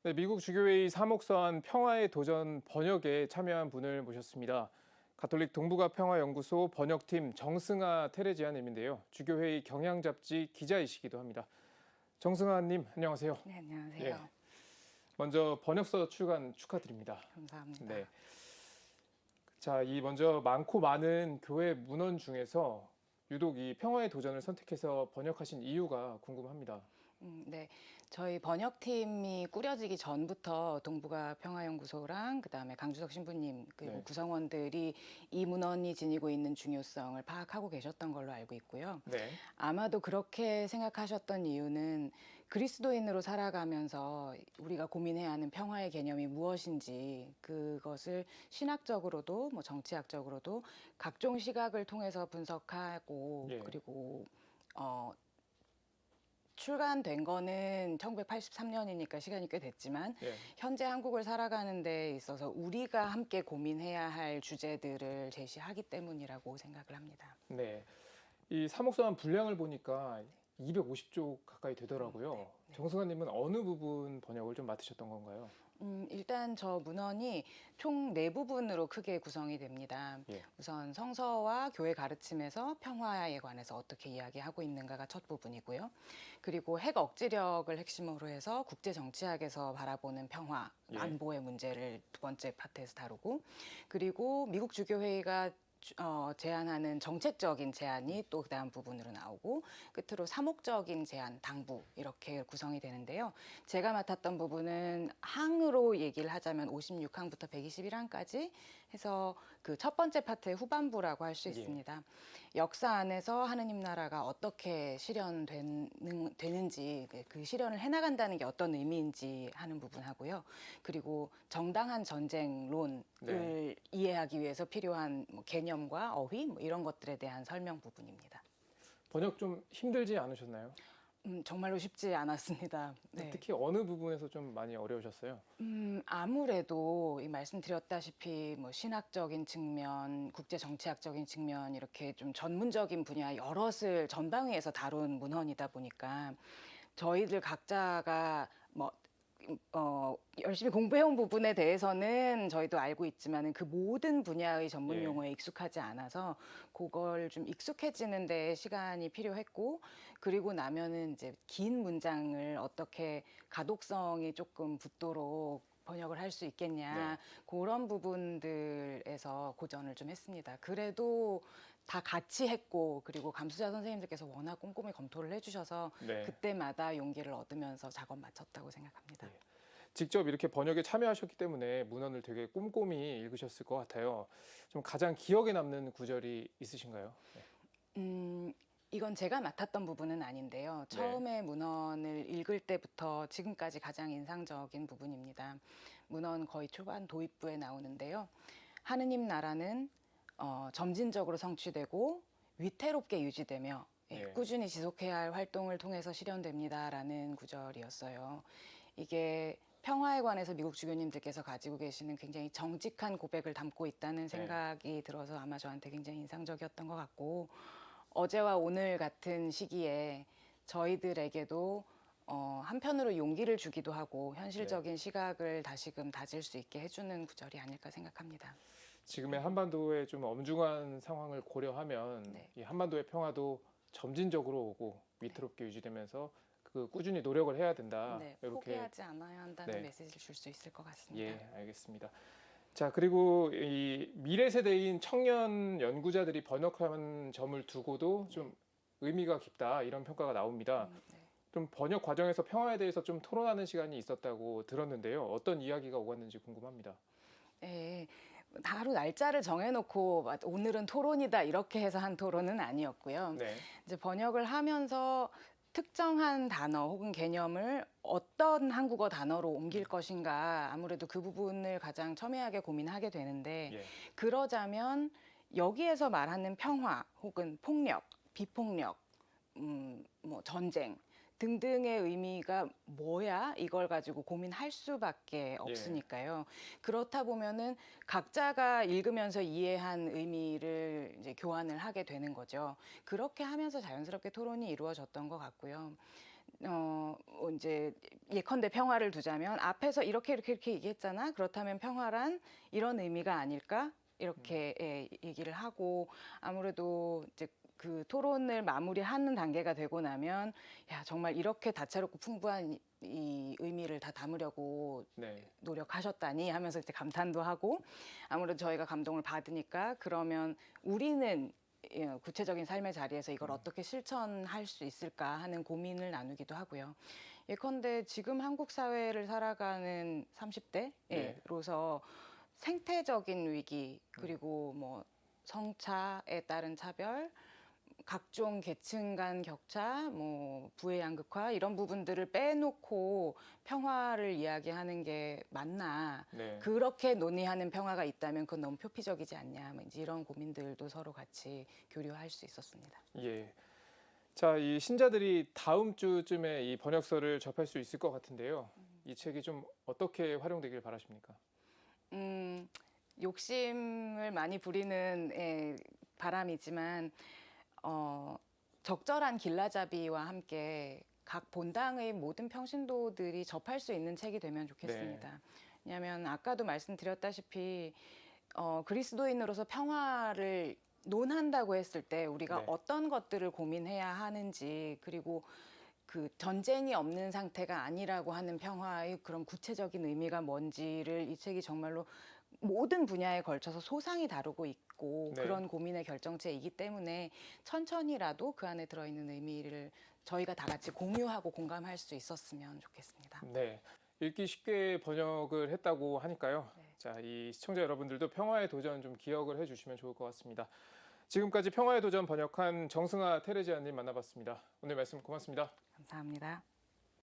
네, 미국 주교회의 사목서한 평화의 도전 번역에 참여한 분을 모셨습니다. 가톨릭 동북아 평화연구소 번역팀 정승아 테레지아님인데요. 주교회의 경향잡지 기자이시기도 합니다. 정승아님, 안녕하세요. 네, 안녕하세요. 예, 먼저 번역서 출간 축하드립니다. 감사합니다. 네, 자, 이 먼저 많고 많은 교회 문헌 중에서 유독 이 평화의 도전을 선택해서 번역하신 이유가 궁금합니다. 네, 저희 번역팀이 꾸려지기 전부터 동북아 평화연구소랑 그다음에 강주석 신부님 그리고 네. 구성원들이 이 문헌이 지니고 있는 중요성을 파악하고 계셨던 걸로 알고 있고요. 네, 아마도 그렇게 생각하셨던 이유는 그리스도인으로 살아가면서 우리가 고민해야 하는 평화의 개념이 무엇인지 그것을 신학적으로도 뭐 정치학적으로도 각종 시각을 통해서 분석하고 예, 그리고 어, 출간된 거는 1983년이니까 시간이 꽤 됐지만 예. 현재 한국을 살아가는 데 있어서 우리가 함께 고민해야 할 주제들을 제시하기 때문이라고 생각을 합니다. 네. 이 사목서한 분량을 보니까 250쪽 가까이 되더라고요. 네. 정승환님은 어느 부분 번역을 좀 맡으셨던 건가요? 일단 저 문헌이 총 네 부분으로 크게 구성이 됩니다. 예, 우선 성서와 교회 가르침에서 평화에 관해서 어떻게 이야기하고 있는가가 첫 부분이고요. 그리고 핵 억지력을 핵심으로 해서 국제 정치학에서 바라보는 평화, 예, 안보의 문제를 두 번째 파트에서 다루고, 그리고 미국 주교회의가 제안하는 정책적인 제안이 또 그다음 부분으로 나오고 끝으로 사목적인 제안, 당부 이렇게 구성이 되는데요. 제가 맡았던 부분은 항으로 얘기를 하자면 56항부터 121항까지 해서 그 첫 번째 파트의 후반부라고 할 수 예, 있습니다. 역사 안에서 하느님 나라가 어떻게 실현되는지 그 실현을 해나간다는 게 어떤 의미인지 하는 부분하고요. 그리고 정당한 전쟁론을 네. 이해하기 위해서 필요한 뭐 개념과 어휘 뭐 이런 것들에 대한 설명 부분입니다. 번역 좀 힘들지 않으셨나요? 정말로 쉽지 않았습니다. 네. 특히 어느 부분에서 좀 많이 어려우셨어요? 아무래도 이 말씀드렸다시피 뭐 신학적인 측면, 국제 정치학적인 측면 이렇게 좀 전문적인 분야 여럿을 전방위에서 다룬 문헌이다 보니까 저희들 각자가 뭐 열심히 공부해온 부분에 대해서는 저희도 알고 있지만은 그 모든 분야의 전문 예, 용어에 익숙하지 않아서 그걸 좀 익숙해지는 데 시간이 필요했고 그리고 나면은 이제 긴 문장을 어떻게 가독성이 조금 붙도록 번역을 할 수 있겠냐 네, 그런 부분들에서 고전을 좀 했습니다. 그래도 다 같이 했고 그리고 감수자 선생님들께서 워낙 꼼꼼히 검토를 해주셔서 네. 그때마다 용기를 얻으면서 작업 마쳤다고 생각합니다. 예. 직접 이렇게 번역에 참여하셨기 때문에 문헌을 되게 꼼꼼히 읽으셨을 것 같아요. 좀 가장 기억에 남는 구절이 있으신가요? 네. 음, 이건 제가 맡았던 부분은 아닌데요. 네, 처음에 문헌을 읽을 때부터 지금까지 가장 인상적인 부분입니다. 문헌 거의 초반 도입부에 나오는데요. 하느님 나라는 점진적으로 성취되고 위태롭게 유지되며 예, 꾸준히 지속해야 할 활동을 통해서 실현됩니다라는 구절이었어요. 이게 평화에 관해서 미국 주교님들께서 가지고 계시는 굉장히 정직한 고백을 담고 있다는 네, 생각이 들어서 아마 저한테 굉장히 인상적이었던 것 같고 어제와 오늘 같은 시기에 저희들에게도 한편으로 용기를 주기도 하고 네. 현실적인 시각을 다시금 다질 수 있게 해주는 구절이 아닐까 생각합니다. 지금의 한반도의 좀 엄중한 상황을 고려하면 네. 이 한반도의 평화도 점진적으로 오고 네. 위태롭게 유지되면서 그 꾸준히 노력을 해야 된다. 네, 이렇게 포기하지 않아야 한다는 네, 메시지를 줄 수 있을 것 같습니다. 예, 알겠습니다. 자, 그리고 이 미래 세대인 청년 연구자들이 번역한 점을 두고도 좀 의미가 깊다 이런 평가가 나옵니다. 네. 좀 번역 과정에서 평화에 대해서 좀 토론하는 시간이 있었다고 들었는데요. 어떤 이야기가 오갔는지 궁금합니다. 네, 하루 날짜를 정해놓고 오늘은 토론이다 이렇게 해서 한 토론은 아니었고요. 네, 이제 번역을 하면서 특정한 단어 혹은 개념을 어떤 한국어 단어로 옮길 것인가 아무래도 그 부분을 가장 첨예하게 고민하게 되는데 예, 그러자면 여기에서 말하는 평화 혹은 폭력, 비폭력, 뭐 전쟁 등등의 의미가 뭐야? 이걸 가지고 고민할 수밖에 없으니까요. 그렇다 보면은 각자가 읽으면서 이해한 의미를 이제 교환을 하게 되는 거죠. 그렇게 하면서 자연스럽게 토론이 이루어졌던 것 같고요. 이제 예컨대 평화를 두자면 앞에서 이렇게 얘기했잖아. 그렇다면 평화란 이런 의미가 아닐까? 이렇게 얘기를 하고 아무래도 이제 그 토론을 마무리하는 단계가 되고 나면 야 정말 이렇게 다채롭고 풍부한 이 의미를 다 담으려고 네. 노력하셨다니 하면서 이제 감탄도 하고 아무래도 저희가 감동을 받으니까 그러면 우리는 구체적인 삶의 자리에서 이걸 어떻게 실천할 수 있을까 하는 고민을 나누기도 하고요. 예컨대 지금 한국 사회를 살아가는 30대로서 생태적인 위기 그리고 뭐 성차에 따른 차별 각종 계층 간 격차, 뭐 부의 양극화 이런 부분들을 빼놓고 평화를 이야기하는 게 맞나? 네. 그렇게 논의하는 평화가 있다면 그건 너무 표피적이지 않냐? 뭐 이제 이런 고민들도 서로 같이 교류할 수 있었습니다. 예. 자, 이 신자들이 다음 주쯤에 이 번역서를 접할 수 있을 것 같은데요. 이 책이 좀 어떻게 활용되길 바라십니까? 욕심을 많이 부리는 바람이지만 적절한 길라잡이와 함께 각 본당의 모든 평신도들이 접할 수 있는 책이 되면 좋겠습니다. 왜냐하면 아까도 말씀드렸다시피 그리스도인으로서 평화를 논한다고 했을 때 우리가 어떤 것들을 고민해야 하는지 그리고 그 전쟁이 없는 상태가 아니라고 하는 평화의 그런 구체적인 의미가 뭔지를 이 책이 정말로 모든 분야에 걸쳐서 소상히 다루고 있고 그런 고민의 결정체이기 때문에 천천히라도 그 안에 들어있는 의미를 저희가 다 같이 공유하고 공감할 수 있었으면 좋겠습니다. 네. 읽기 쉽게 번역을 했다고 하니까요. 자, 이 시청자 여러분들도 평화의 도전 좀 기억을 해주시면 좋을 것 같습니다. 지금까지 평화의 도전 번역한 정승아 테레지아님 만나봤습니다. 오늘 말씀 고맙습니다. 감사합니다.